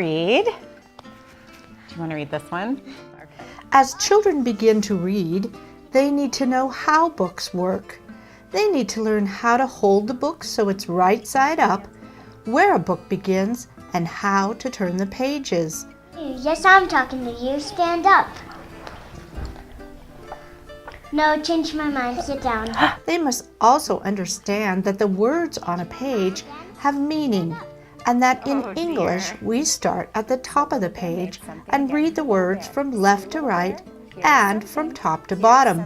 read. Do you want to read this one? As children begin to read, they need to know how books work. They need to learn how to hold the book so it's right side up, where a book begins, and how to turn the pages. Yes, I'm talking to you. Stand up. No, change my mind. Sit down. They must also understand that the words on a page have meaning, and that in English we start at the top of the page and read the words from left to right and from top to bottom.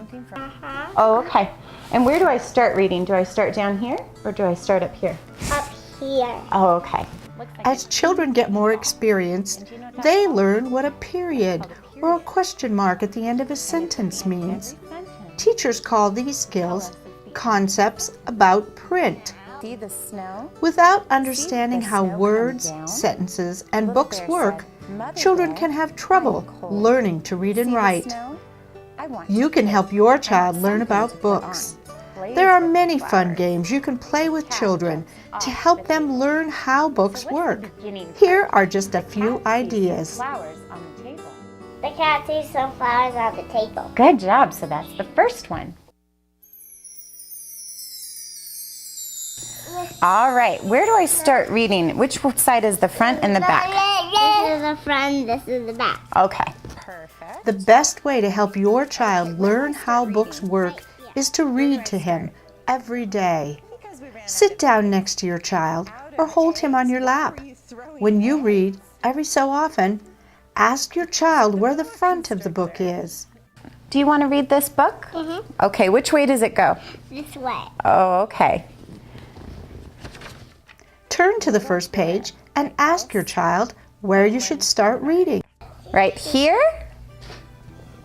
Oh, okay. And where do I start reading? Do I start down here or do I start up here? Up here. Oh, okay. As children get more experienced, they learn what a period or a question mark at the end of a sentence means. Teachers call these skills concepts about print. See the snow? Without understanding how words, sentences, and books work, children can have trouble learning to read and write. You can help your child learn about books. There are many fun games you can play with children to help them learn how books work. Here are just a few ideas. The cat sees some flowers on the table. Good job. So that's the first one. All right. Where do I start reading? Which side is the front and the back? This is the front, this is the back. Okay. Perfect. The best way to help your child learn how books work is to read to him every day. Sit down next to your child or hold him on your lap. When you read, every so often, ask your child where the front of the book is. Do you want to read this book? Mm-hmm. Okay. Which way does it go? This way. Oh, okay. Turn to the first page and ask your child where you should start reading. Right here?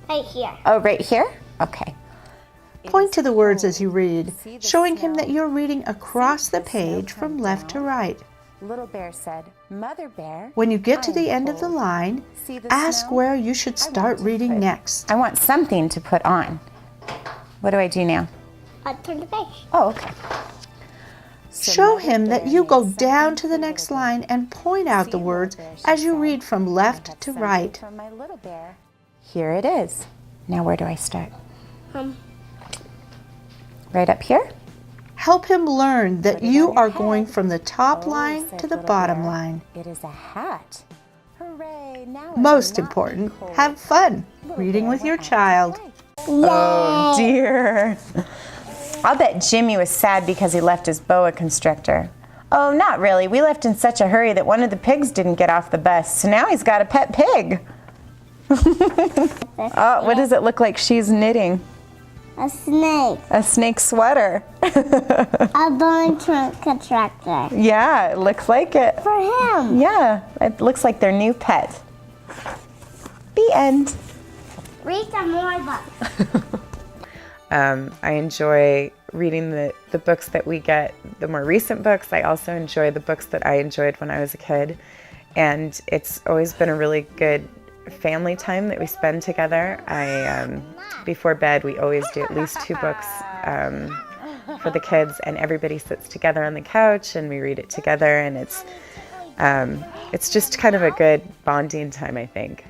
Right here. Oh, right here? Okay. Point to the words as you read, showing him that you're reading across the page from left to right. Little Bear said, Mother Bear. When you get to the end of the line, ask where you should start reading next. I want something to put on. What do I do now? Turn the page. Oh, okay. Show him that you go down to the next line and point out the words as you read from left to right. Here it is. Now where do I start? Um, Right up here? Help him learn that you are going from the top line to the bottom line. It is a hat. Hooray! Now Most important, have fun reading with your child. Oh dear. I'll bet Jimmy was sad because he left his boa constrictor. Oh, not really. We left in such a hurry that one of the pigs didn't get off the bus, so now he's got a pet pig. Oh, what does it look like she's knitting? a snake. A snake sweater. A boa constrictor. Yeah, it looks like it. For him. Yeah, it looks like their new pet. The end. Read some more books. I enjoy reading the books that we get, the more recent books. I also enjoy the books that I enjoyed when I was a kid. And it's always been a really good family time that we spend together. Before bed, we always do at least 2 books for the kids, and everybody sits together on the couch and we read it together, and it's just kind of a good bonding time, I think.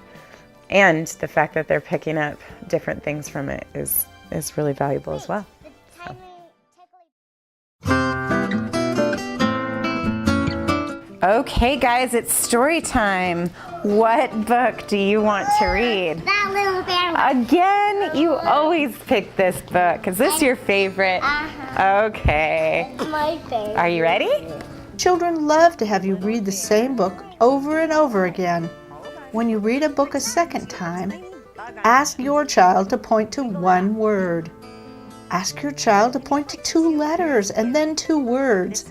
And the fact that they're picking up different things from it is really valuable as well. Okay, guys, it's story time. What book do you want to read? That little bear. Again, you always pick this book. Is this your favorite? Okay. My favorite. Are you ready? Children love to have you read the same book over and over again. When you read a book a second time, ask your child to point to one word. Ask your child to point to 2 letters and then 2 words.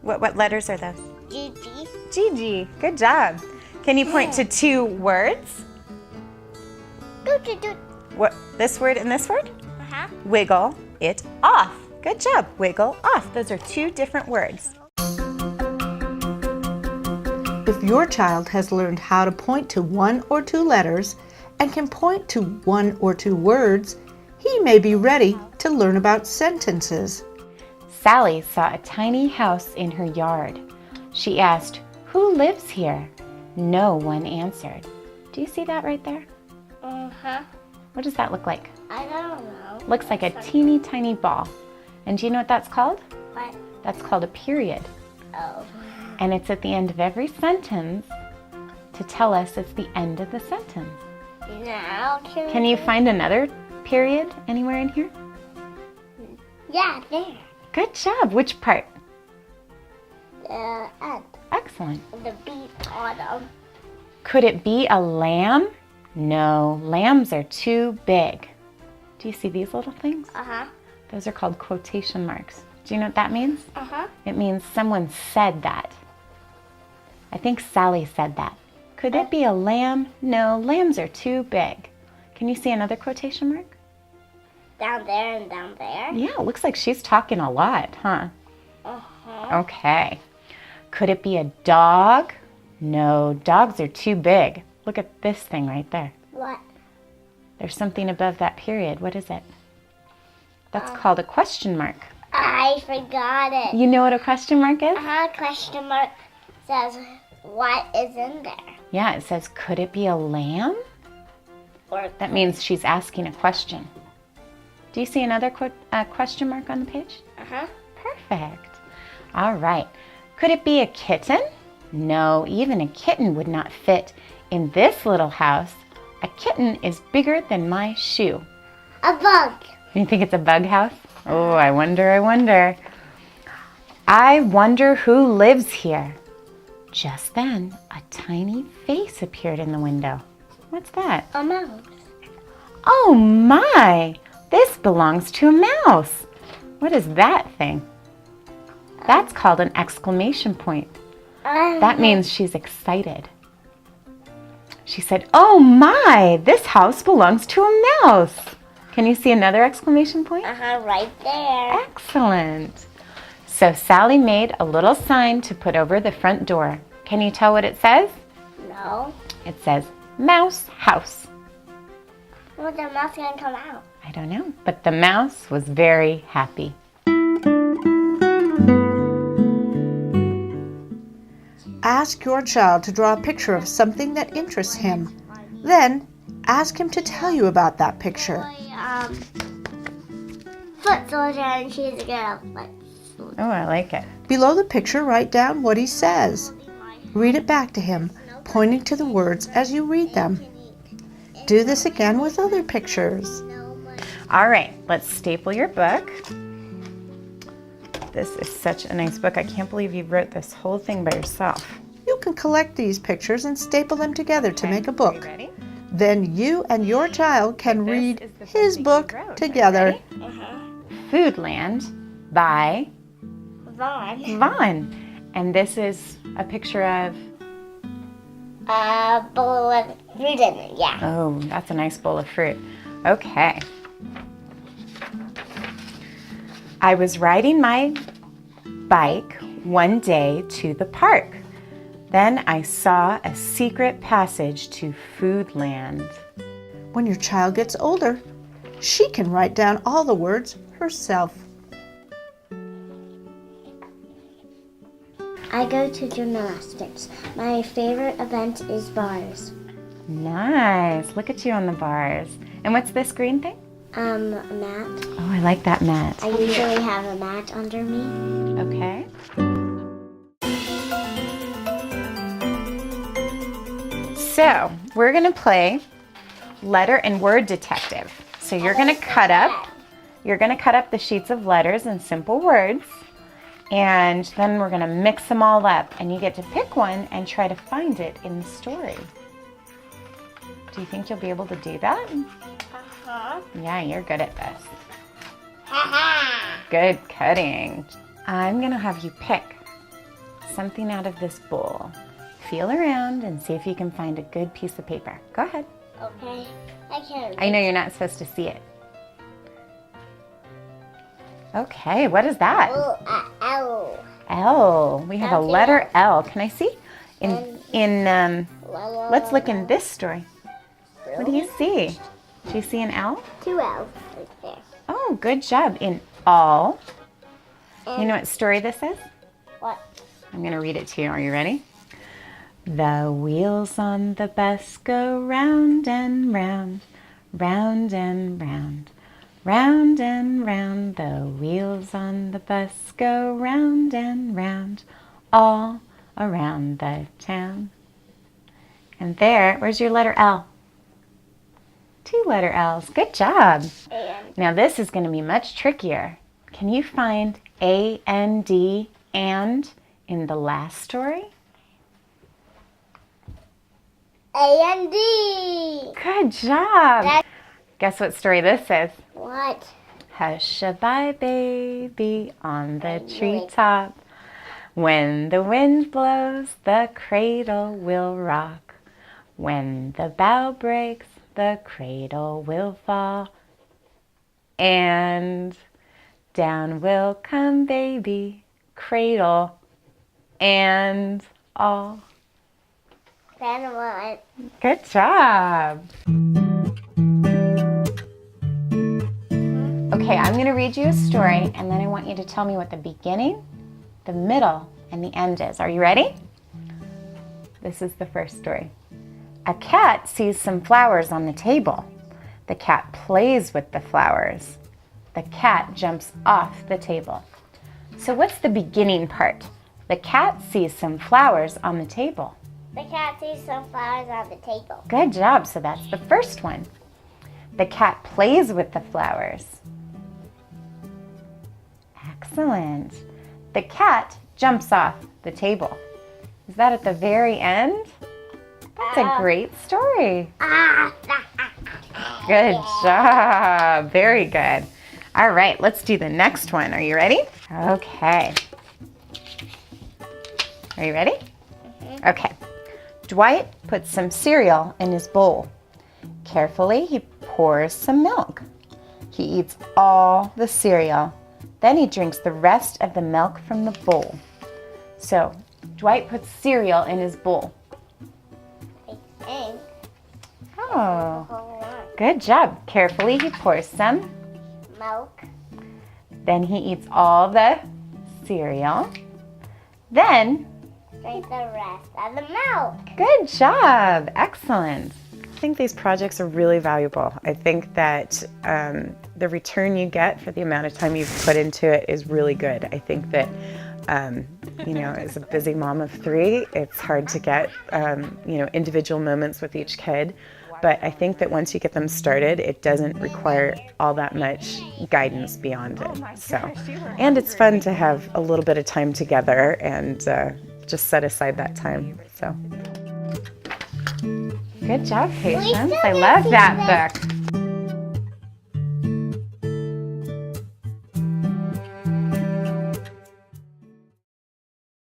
What letters are those? Gigi. Gigi. Good job. Can you point to 2 words? What? This word and this word? Wiggle it off. Good job. Wiggle off. Those are 2 different words. If your child has learned how to point to 1 or 2 letters and can point to 1 or 2 words, he may be ready to learn about sentences. Sally saw a tiny house in her yard. She asked, "Who lives here?" No one answered. Do you see that right there? Uh-huh. What does that look like? I don't know. Looks like a teeny tiny ball. And do you know what that's called? What? That's called a period. Oh. And it's at the end of every sentence to tell us it's the end of the sentence. Now Can you find another period anywhere in here? Yeah, there. Good job. Which part? The end. Excellent. The beat on them. Could it be a lamb? No, lambs are too big. Do you see these little things? Uh-huh. Those are called quotation marks. Do you know what that means? Uh-huh. It means someone said that. I think Sally said that. Could it be a lamb? No, lambs are too big. Can you see another quotation mark? Down there and down there. Yeah, it looks like she's talking a lot, huh? Uh-huh. Okay. Could it be a dog? No, dogs are too big. Look at this thing right there. What? There's something above that period. What is it? That's called a question mark. I forgot it. You know what a question mark is? Question mark says what is in there. Yeah, it says, could it be a lamb? Or That means she's asking a question. Do you see another question mark on the page? uh-huh. Perfect. All right. Could it be a kitten? No, even a kitten would not fit in this little house. A kitten is bigger than my shoe. A bug. You think it's a bug house? Oh, I wonder, I wonder. I wonder who lives here. Just then, a tiny face appeared in the window. What's that? A mouse. Oh my! This belongs to a mouse. What is that thing? That's called an exclamation point. That means she's excited. She said, "Oh my! This house belongs to a mouse." Can you see another exclamation point? Right there. Excellent. So Sally made a little sign to put over the front door. Can you tell what it says? No. It says, "Mouse House." Well, the mouse gonna come out. I don't know, but the mouse was very happy. Ask your child to draw a picture of something that interests him. Then, ask him to tell you about that picture. Foot soldier and she's a girl. Oh, I like it. Below the picture, write down what he says. Read it back to him, pointing to the words as you read them. Do this again with other pictures. All right, let's staple your book. This is such a nice book. I can't believe you wrote this whole thing by yourself. You can collect these pictures and staple them together to make a Are book. you ready? Then you and your child can This read is the his book book that you wrote. together. Foodland by Vaughn. Vaughn. And this is a picture of, A bowl of fruit in it, yeah. oh, that's a nice bowl of fruit. Okay. I was riding my bike one day to the park. Then I saw a secret passage to Foodland. When your child gets older, she can write down all the words herself. I go to gymnastics. My favorite event is bars. Nice. Look at you on the bars. And what's this green thing? A mat. Oh, I like that mat. I usually have a mat under me. Okay. So, we're going to play letter and word detective. So you're going to cut up the sheets of letters and simple words, and then we're going to mix them all up, and you get to pick one and try to find it in the story. Do you think you'll be able to do that? Yeah, you're good at this. Good cutting. I'm going to have you pick something out of this bowl. Feel around and see if you can find a good piece of paper. Go ahead. Okay. I can't. I know you're not supposed to see it. Okay, what is that? L. L. We have a Okay. letter L. Can I see? Let's look in this story. What do you see? Do you see an L? 2 L's right there. Oh, good job. In all. You know what story this is? What? I'm going to read it to you. Are you ready? The wheels on the bus go round and round, round and round, round and round. The wheels on the bus go round and round, all around the town. And there, where's your letter L? 2 letter L's. Good job. Now this is going to be much trickier. Can you find A-N-D, and, in the last story? A-N-D. Good job. Guess what story this is? What? Hush-a-bye, baby, on the treetop. When the wind blows, the cradle will rock. When the bough breaks, the cradle will fall. And down will come baby, cradle and all. Then what? Good job. Okay, I'm going to read you a story, and then I want you to tell me what the beginning, the middle, and the end is. Are you ready? This is the first story. A cat sees some flowers on the table. The cat plays with the flowers. The cat jumps off the table. So what's the beginning part? The cat sees some flowers on the table. The cat sees some flowers on the table. Good job. So that's the first one. The cat plays with the flowers. Excellent. The cat jumps off the table. Is that at the very end? That's a great story. Good job. Very good. All right, let's do the next one. Are you ready? Okay. Are you ready? Okay. Dwight puts some cereal in his bowl. Carefully, he pours some milk. He eats all the cereal. Then he drinks the rest of the milk from the bowl. So, Dwight puts cereal in his bowl. Oh, good job. Carefully, he pours some Milk. Then he eats all the cereal. Then, Drink the rest of the milk. good job. Excellent. I think these projects are really valuable. I think that the return you get for the amount of time you've put into it is really good. I think that, as a busy mom of 3, it's hard to get, individual moments with each kid. But I think that once you get them started, it doesn't require all that much guidance beyond it. So, and it's fun to have a little bit of time together and just set aside that time. So, good job, Patience. I love that book.